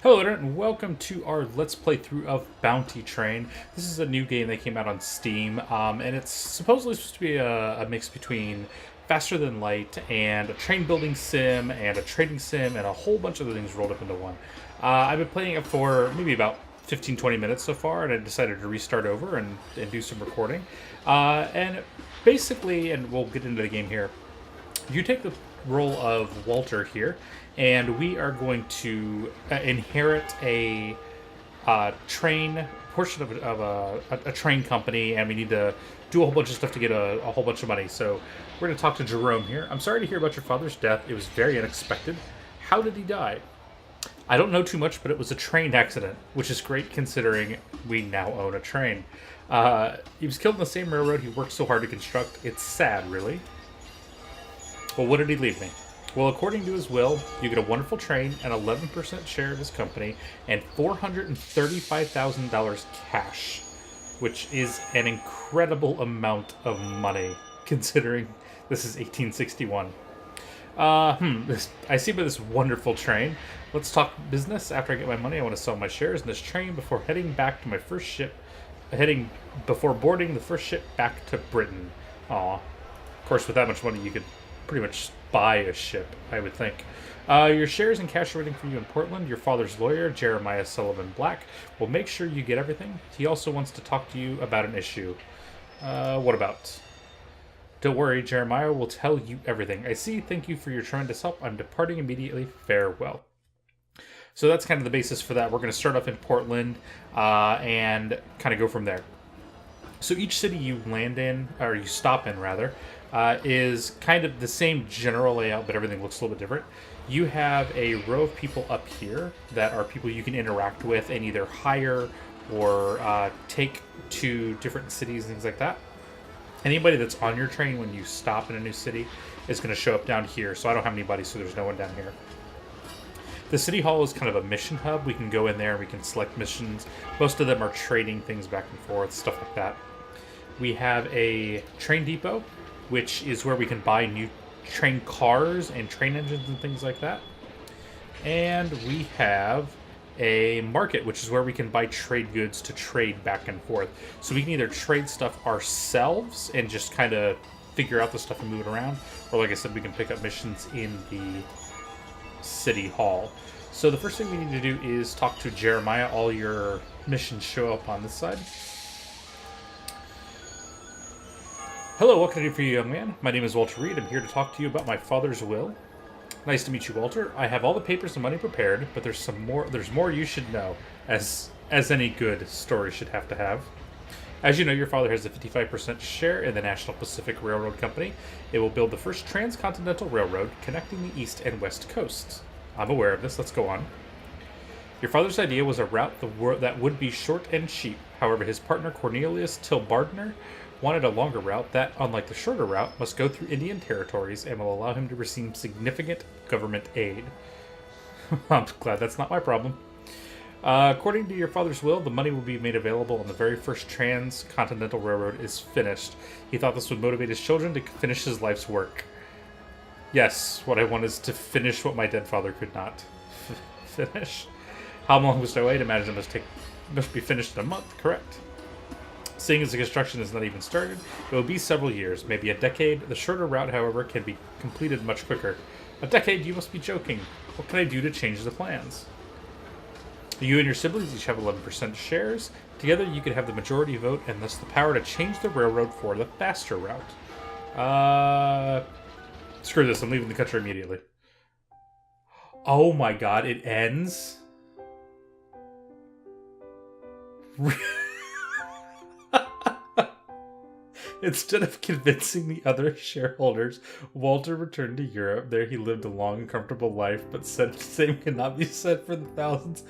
Hello Internet and welcome to our Let's Play through of Bounty Train. This is a new game that came out on Steam, and it's supposedly supposed to be a mix between faster than light and a train building sim and a trading sim and a whole bunch of other things rolled up into one. I've been playing it for maybe about 15-20 minutes so far, and I decided to restart over and do some recording. And basically, and we'll get into the game here, you take the role of Walter here, and we are going to inherit a train portion of a train company, and we need to do a whole bunch of stuff to get a whole bunch of money. So we're going to talk to Jerome here. I'm sorry to hear about your father's death. It was very unexpected. How did he die? I don't know too much, but it was a train accident, which is great considering we now own a train. He was killed in the same railroad he worked so hard to construct. It's sad, really. Well, what did he leave me? Well, according to his will, you get a wonderful train, an 11% share of his company, and $435,000 cash, which is an incredible amount of money, considering this is 1861. I see by this wonderful train. Let's talk business. After I get my money, I want to sell my shares in this train before heading back to my first ship, before boarding the first ship back to Britain. Aw. Of course, with that much money, you could pretty much buy a ship, I would think. Your shares and cash are waiting for you in Portland. Your father's lawyer, Jeremiah Sullivan Black, will make sure you get everything. He also wants to talk to you about an issue. What about? Don't worry, Jeremiah will tell you everything. I see. Thank you for your tremendous help. I'm departing immediately. Farewell. So that's kind of the basis for that. We're going to start off in Portland and kind of go from there. So each city you land in, or you stop in rather, is kind of the same general layout, but everything looks a little bit different. You have a row of people up here that are people you can interact with and either hire or take to different cities and things like that. Anybody that's on your train when you stop in a new city is going to show up down here. So I don't have anybody, so there's no one down here. The city hall is kind of a mission hub. We can go in there and we can select missions. Most of them are trading things back and forth, stuff like that. We have a train depot, which is where we can buy new train cars and train engines and things like that. And we have a market, which is where we can buy trade goods to trade back and forth. So we can either trade stuff ourselves and just kind of figure out the stuff and move it around, or like I said, we can pick up missions in the city hall. So the first thing we need to do is talk to Jeremiah. All your missions show up on this side. Hello, what can I do for you, young man? My name is Walter Reed. I'm here to talk to you about my father's will. Nice to meet you, Walter. I have all the papers and money prepared, but there's more you should know, as any good story should have to have. As you know, your father has a 55% share in the National Pacific Railroad Company. It will build the first transcontinental railroad connecting the east and west coasts. I'm aware of this. Let's go on. Your father's idea was a route that would be short and cheap. However, his partner Cornelius Tilbardner wanted a longer route that, unlike the shorter route, must go through Indian territories and will allow him to receive significant government aid. I'm glad that's not my problem. According to your father's will, the money will be made available when the very first transcontinental railroad is finished. He thought this would motivate his children to finish his life's work. Yes, what I want is to finish what my dead father could not finish. How long must I wait? Imagine it must be finished in a month, correct? Seeing as the construction is not even started, it will be several years, maybe a decade. The shorter route, however, can be completed much quicker. A decade? You must be joking. What can I do to change the plans? You and your siblings each have 11% shares. Together, you could have the majority vote and thus the power to change the railroad for the faster route. Screw this. I'm leaving the country immediately. Oh my god, it ends? Instead of convincing the other shareholders, Walter returned to Europe. There he lived a long and comfortable life, but said the same cannot be said for the thousands.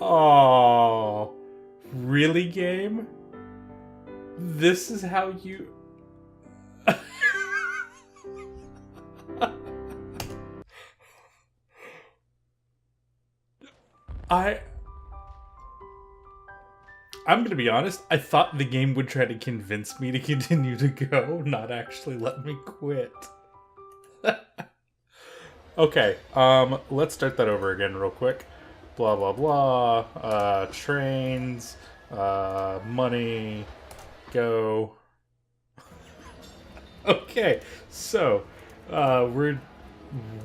Oh, really, game? This is how you... I'm going to be honest, I thought the game would try to convince me to continue to go, not actually let me quit. Okay, let's start that over again real quick. blah, blah, blah, trains, money, go. Okay, so,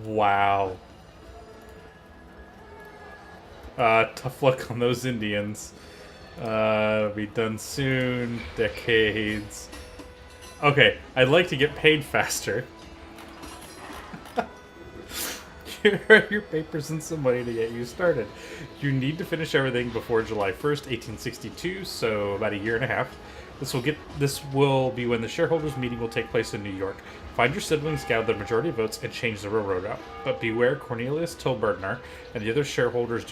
wow. Tough luck on those Indians. Be done soon. Decades. Okay, I'd like to get paid faster. Here are your papers and some money to get you started. You need to finish everything before July 1st, 1862, so about a year and a half. This will be when the shareholders' meeting will take place in New York. Find your siblings, gather the majority of votes, and change the railroad route. But beware, Cornelius Tilburner and the other shareholders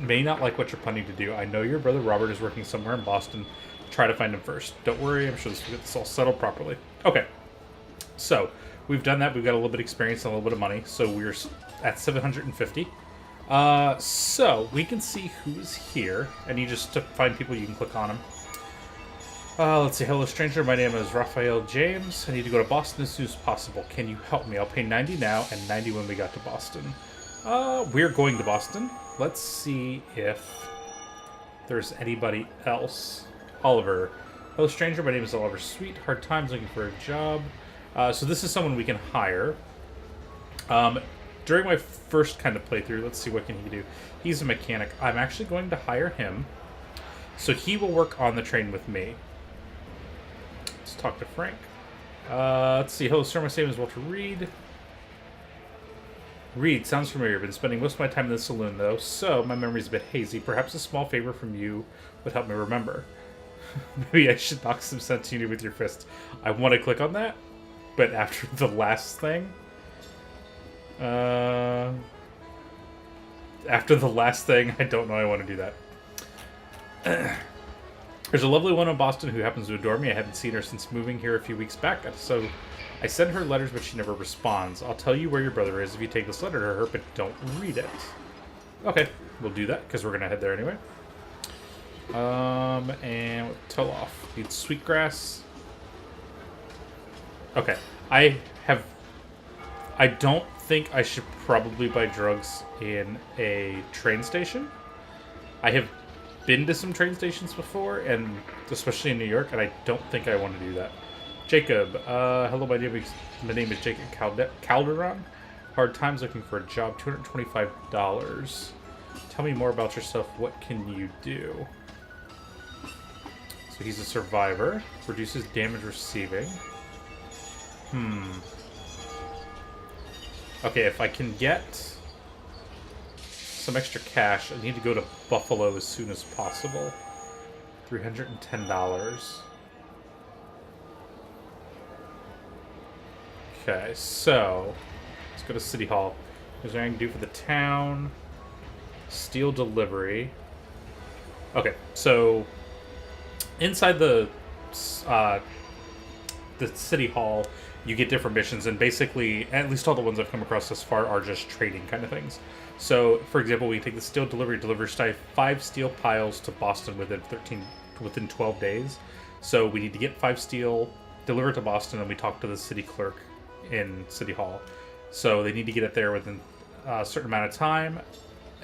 may not like what you're planning to do. I know your brother Robert is working somewhere in Boston. Try to find him first. Don't worry, I'm sure we'll get this all settled properly. Okay, so we've done that. We've got a little bit of experience and a little bit of money, so we're at 750. So we can see who's here. I need just to find people. You can click on them. Let's see. Hello, stranger. My name is Raphael James. I need to go to Boston as soon as possible. Can you help me? I'll pay 90 now and 90 when we got to Boston. We're going to Boston. Let's see if there's anybody else. Oliver. Hello, stranger. My name is Oliver Sweet. Hard times looking for a job. So this is someone we can hire. During my first kind of playthrough, let's see what can he do. He's a mechanic. I'm actually going to hire him. So he will work on the train with me. Let's talk to Frank. Let's see. Hello, sir. My name is Walter Reed. Reed, sounds familiar. I've been spending most of my time in the saloon, though, so my memory's a bit hazy. Perhaps a small favor from you would help me remember. Maybe I should knock some sense into you with your fist. I want to click on that, but after the last thing... after the last thing, I don't know I want to do that. There's a lovely one in Boston who happens to adore me. I haven't seen her since moving here a few weeks back, so I send her letters, but she never responds. I'll tell you where your brother is if you take this letter to her, but don't read it. Okay, we'll do that, because we're going to head there anyway. And tell off. Need sweetgrass. Okay, I don't think I should probably buy drugs in a train station. I have been to some train stations before, and especially in New York, and I don't think I want to do that. Jacob, hello, my name is Jacob Calderon. Hard times looking for a job, $225. Tell me more about yourself. What can you do? So he's a survivor. Reduces damage receiving. Okay, if I can get some extra cash, I need to go to Buffalo as soon as possible. $310. Okay, so let's go to City Hall. There's what I can do for the town. Steel delivery. Okay, so inside the City Hall, you get different missions, and basically, at least all the ones I've come across thus far are just trading kind of things. So, for example, we take the steel delivery, delivers 5 steel piles to Boston within 12 days. So we need to get 5 steel, deliver it to Boston, and we talk to the city clerk in City Hall. So they need to get it there within a certain amount of time.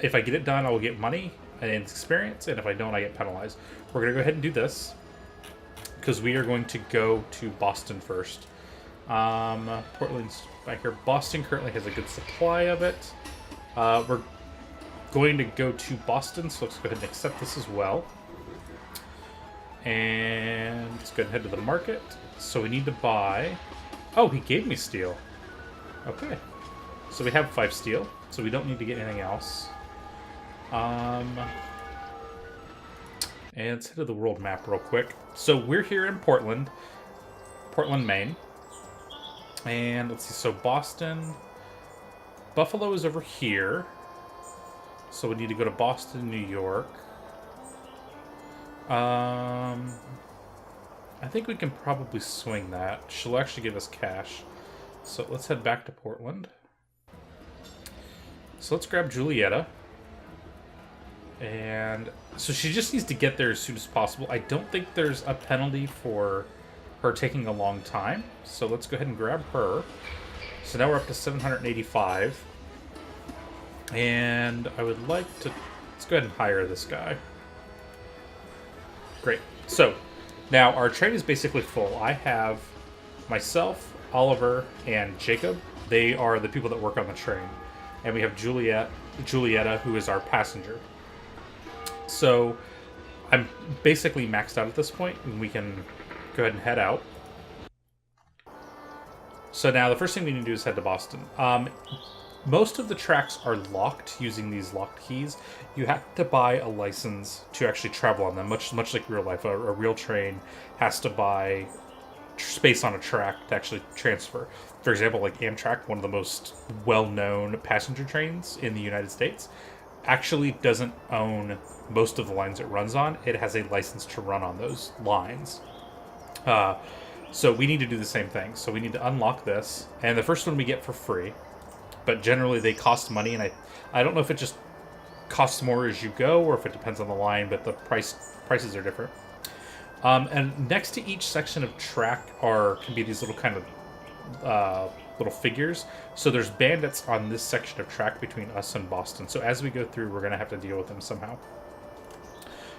If I get it done, I will get money and experience, and if I don't, I get penalized. We're going to go ahead and do this, because we are going to go to Boston first. Portland's back here. Boston currently has a good supply of it. We're going to go to Boston, so let's go ahead and accept this as well. And let's go ahead and head to the market. So we need to buy... Oh, he gave me steel. Okay. So we have 5 steel, so we don't need to get anything else. And let's head to the world map real quick. So we're here in Portland, Maine. And let's see, so Boston... Buffalo is over here. So we need to go to Boston, New York. I think we can probably swing that. She'll actually give us cash. So let's head back to Portland. So let's grab Julietta. And so she just needs to get there as soon as possible. I don't think there's a penalty for her taking a long time. So let's go ahead and grab her. So now we're up to 785. And I would like to Let's go ahead and hire this guy. Great. So, now our train is basically full. I have myself, Oliver, and Jacob. They are the people that work on the train. And we have Julietta, who is our passenger. So, I'm basically maxed out at this point, and we can go ahead and head out. So now the first thing we need to do is head to Boston. Most of the tracks are locked using these locked keys. You have to buy a license to actually travel on them, much like real life. A real train has to buy space on a track to actually transfer. For example, like Amtrak, one of the most well-known passenger trains in the United States, actually doesn't own most of the lines it runs on. It has a license to run on those lines. So we need to do the same thing. So we need to unlock this, and the first one we get for free. But generally they cost money, and I don't know if it just costs more as you go or if it depends on the line, but the prices are different. And next to each section of track can be these little kind of little figures. So there's bandits on this section of track between us and Boston. So as we go through, we're going to have to deal with them somehow.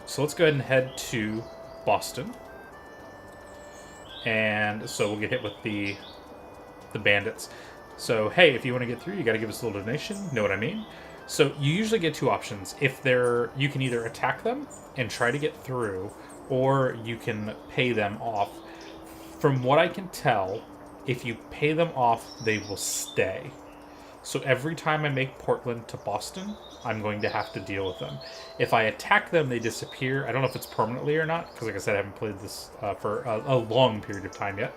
So let's go ahead and head to Boston. And so we'll get hit with the bandits. So, hey, if you want to get through, you got to give us a little donation. Know what I mean? So you usually get two options. You can either attack them and try to get through, or you can pay them off. From what I can tell, if you pay them off, they will stay. So every time I make Portland to Boston, I'm going to have to deal with them. If I attack them, they disappear. I don't know if it's permanently or not, because like I said, I haven't played this for a long period of time yet.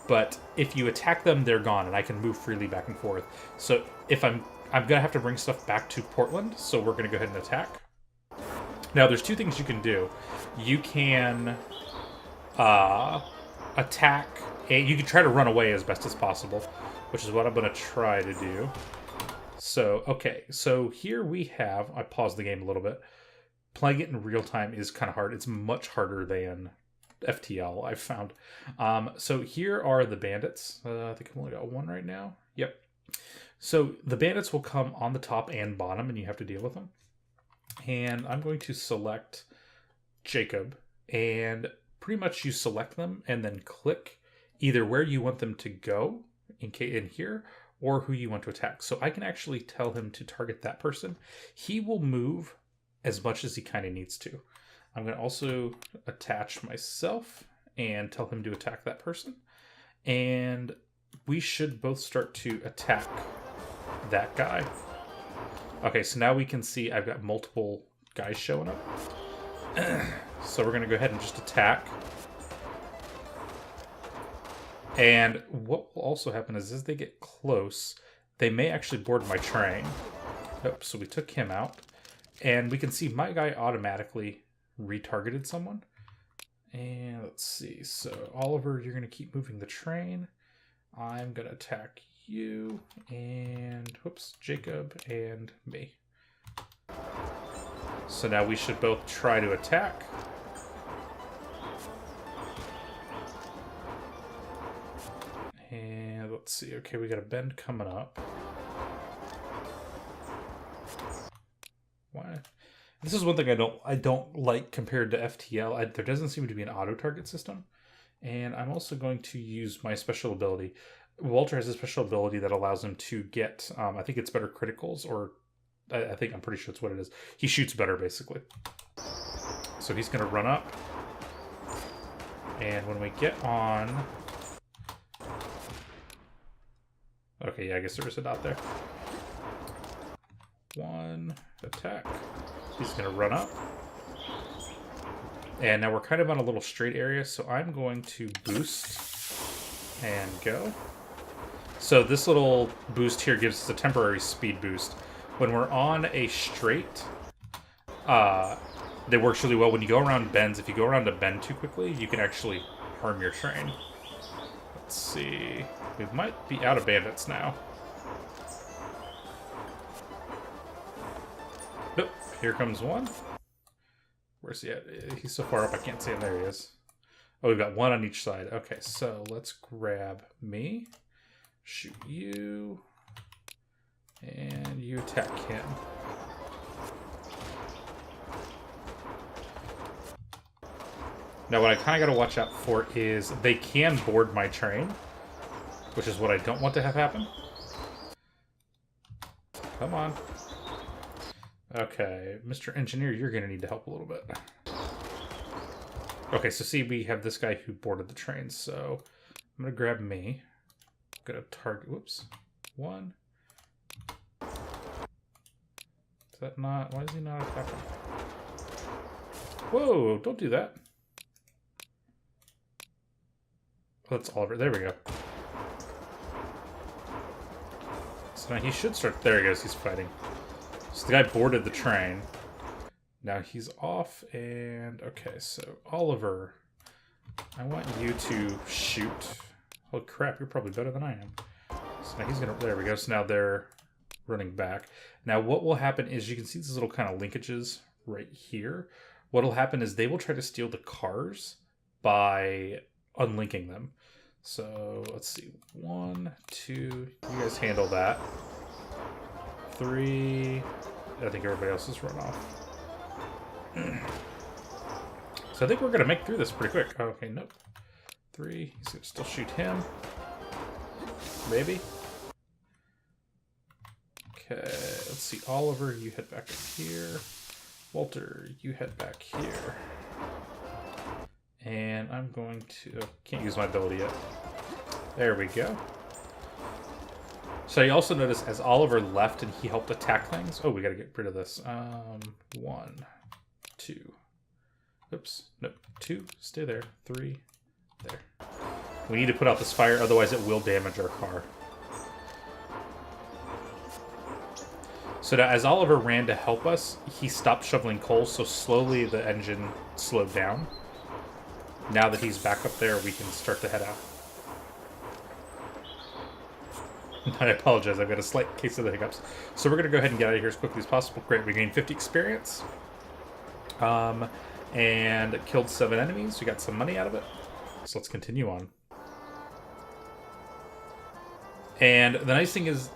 But if you attack them, they're gone, and I can move freely back and forth. So if I'm going to have to bring stuff back to Portland, so we're going to go ahead and attack. Now, there's two things you can do. You can attack, and you can try to run away as best as possible, which is what I'm going to try to do. So, okay, so here we have, I paused the game a little bit. Playing it in real time is kind of hard. It's much harder than FTL, I've found. So here are the bandits. I think I've only got one right now. Yep. So the bandits will come on the top and bottom, and you have to deal with them. And I'm going to select Jacob, and pretty much you select them and then click either where you want them to go in here or who you want to attack. So I can actually tell him to target that person. He will move as much as he kind of needs to. I'm going to also attach myself and tell him to attack that person. And we should both start to attack that guy. Okay, so now we can see I've got multiple guys showing up. So we're going to go ahead and just attack. And what will also happen is as they get close, they may actually board my train. Oh, so we took him out. And we can see my guy automatically retargeted someone. And let's see. So Oliver, you're going to keep moving the train. I'm going to attack you and whoops, Jacob and me. So now we should both try to attack. And let's see. Okay, we got a bend coming up. Why? This is one thing I don't like compared to FTL. There doesn't seem to be an auto target system. And I'm also going to use my special ability. Walter has a special ability that allows him to get, I think it's better criticals, or I'm pretty sure it's what it is. He shoots better, basically. So he's going to run up. And when we get on... Okay, yeah, I guess there was a dot there. One, attack. He's going to run up. And now we're kind of on a little straight area, so I'm going to boost and go. So this little boost here gives us a temporary speed boost. When we're on a straight, they work really well. When you go around bends, if you go around a bend too quickly, you can actually harm your train. Let's see. We might be out of bandits now. Nope. Here comes one. Where's he at? He's so far up I can't see him. There he is. Oh, we've got one on each side. Okay, so let's grab me. Shoot you. And you attack him. Now, what I kind of got to watch out for is they can board my train, which is what I don't want to have happen. Come on. Okay, Mr. Engineer, you're going to need to help a little bit. Okay, so see, we have this guy who boarded the train, so I'm going to grab me. I'm going to target... Whoops. One. Is that not... Why is he not attacking? Whoa, don't do that. Oh, that's Oliver. There we go. So now he should start... There he goes, he's fighting. So the guy boarded the train. Now he's off, and... Okay, so Oliver, I want you to shoot. Oh crap, you're probably better than I am. So now he's gonna... There we go, so now they're running back. Now what will happen is you can see these little kind of linkages right here. What will happen is they will try to steal the cars by unlinking them. So let's see. 1, 2, you guys handle that. 3, I think everybody else has run off. So I think we're going to make through this pretty quick. Okay, nope. 3, he's going to still shoot him. Maybe. Okay, let's see. Oliver, you head back up here. Walter, you head back here. And I'm going to... Oh, can't use my ability yet. There we go. So you also notice as Oliver left and he helped attack things... Oh, we got to get rid of this. 1, 2. Oops. Nope. 2. Stay there. 3. There. We need to put out this fire, otherwise it will damage our car. So now, as Oliver ran to help us, he stopped shoveling coal, so slowly the engine slowed down. Now that he's back up there, we can start to head out. I apologize, I've got a slight case of the hiccups. So we're going to go ahead and get out of here as quickly as possible. Great, we gained 50 experience. And killed 7 enemies. We got some money out of it. So let's continue on. And the nice thing is,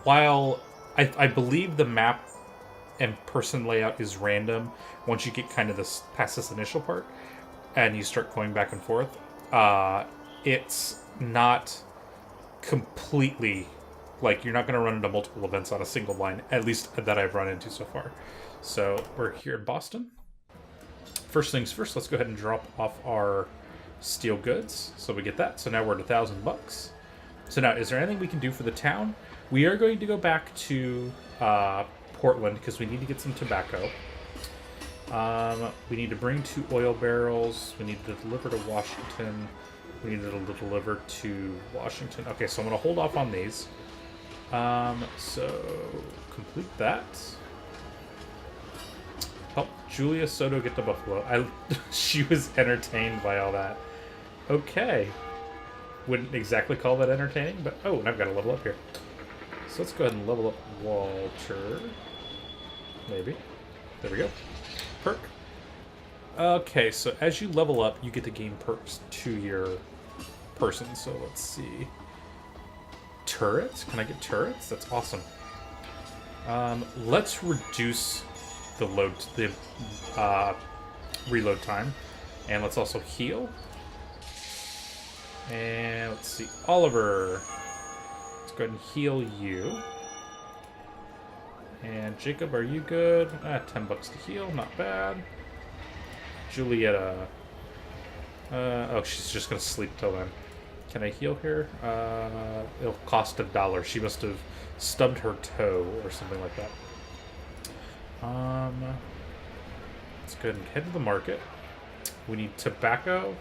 while I believe the map and person layout is random, once you get kind of this past this initial part, and you start going back and forth, it's not completely, like, you're not going to run into multiple events on a single line, at least that I've run into so far. So we're here in Boston. First things first, let's go ahead and drop off our steel goods. So we get that. So now we're at $1,000. So now, is there anything we can do for the town? We are going to go back to Portland because we need to get some tobacco. We need to bring 2 oil barrels. We need to deliver to Washington. We need to deliver to Washington. Okay, so I'm going to hold off on these. So complete that. Help Julia Soto get to Buffalo. She was entertained by all that. Okay. Wouldn't exactly call that entertaining, but... Oh, and I've got to level up here. So let's go ahead and level up Walter. Maybe. There we go. Perk. Okay, so as you level up, you get to gain perks to your person. So let's see. Turrets? Can I get turrets? That's awesome. Let's reduce the reload time. And let's also heal. And let's see. Oliver. Let's go ahead and heal you. And Jacob, are you good? $10 to heal, not bad. Julietta. Oh, she's just gonna sleep till then. Can I heal her? It'll cost $1. She must have stubbed her toe or something like that. Let's go ahead and head to the market. We need tobacco.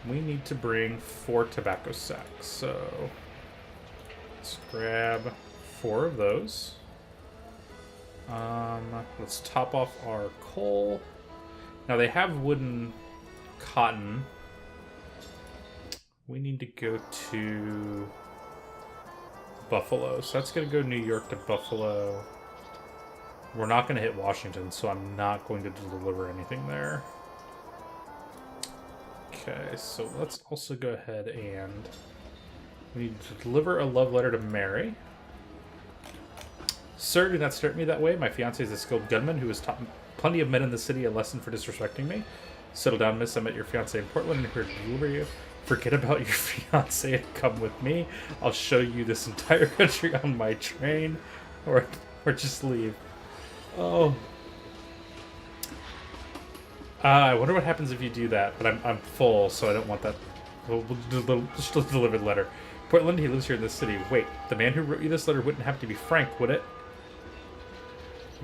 We need to bring 4 tobacco sacks. So let's grab 4 of those. Let's top off our coal. Now they have wooden cotton. We need to go to Buffalo. So that's going to go New York to Buffalo. We're not going to hit Washington, so I'm not going to deliver anything there. Okay, so let's also go ahead and we need to deliver a love letter to Mary. Sir, do not start me that way. My fiancé is a skilled gunman who has taught plenty of men in the city a lesson for disrespecting me. Settle down, miss. I met your fiance in Portland and here to deliver you. Forget about your fiance and come with me. I'll show you this entire country on my train. Or just leave. Oh. I wonder what happens if you do that, but I'm full, so I don't want that. We'll just deliver the letter. Portland, he lives here in this city. Wait, the man who wrote you this letter wouldn't have to be Frank, would it?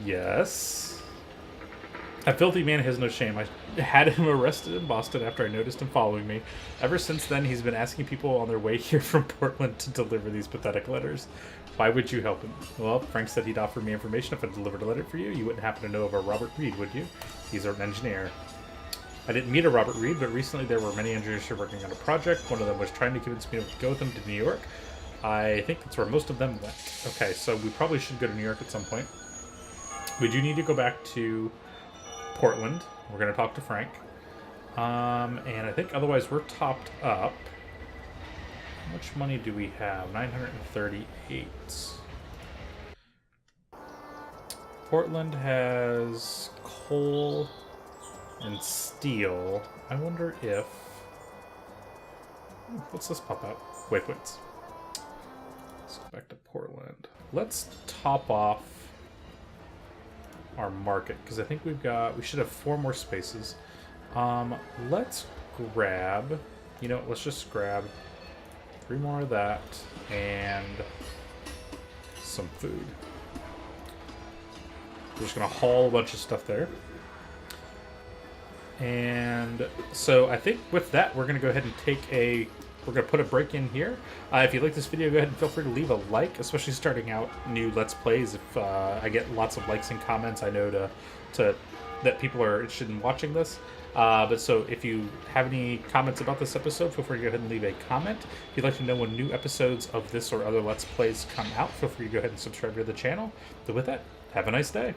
Yes. A filthy man has no shame. I had him arrested in Boston after I noticed him following me. Ever since then, he's been asking people on their way here from Portland to deliver these pathetic letters. Why would you help him? Well, Frank said he'd offer me information if I delivered a letter for you. You wouldn't happen to know of a Robert Reed, would you? He's an engineer. I didn't meet a Robert Reed, but recently there were many engineers who were working on a project. One of them was trying to convince me to go with him to New York. I think that's where most of them went. Okay, so we probably should go to New York at some point. We do need to go back to Portland. We're going to talk to Frank. And I think otherwise we're topped up. How much money do we have? 938. Portland has coal and steel. I wonder if... What's this pop out? Waypoints. Let's go back to Portland. Let's top off our market, because I think we should have 4 more spaces. Let's grab... You know what, let's just grab 3 more of that and some food. We're just going to haul a bunch of stuff there. And so I think with that, we're going to go ahead and we're going to put a break in here. If you like this video, go ahead and feel free to leave a like, especially starting out new Let's Plays. If I get lots of likes and comments, I know that people are interested in watching this. But so if you have any comments about this episode, feel free to go ahead and leave a comment. If you'd like to know when new episodes of this or other Let's Plays come out, feel free to go ahead and subscribe to the channel. So with that, have a nice day.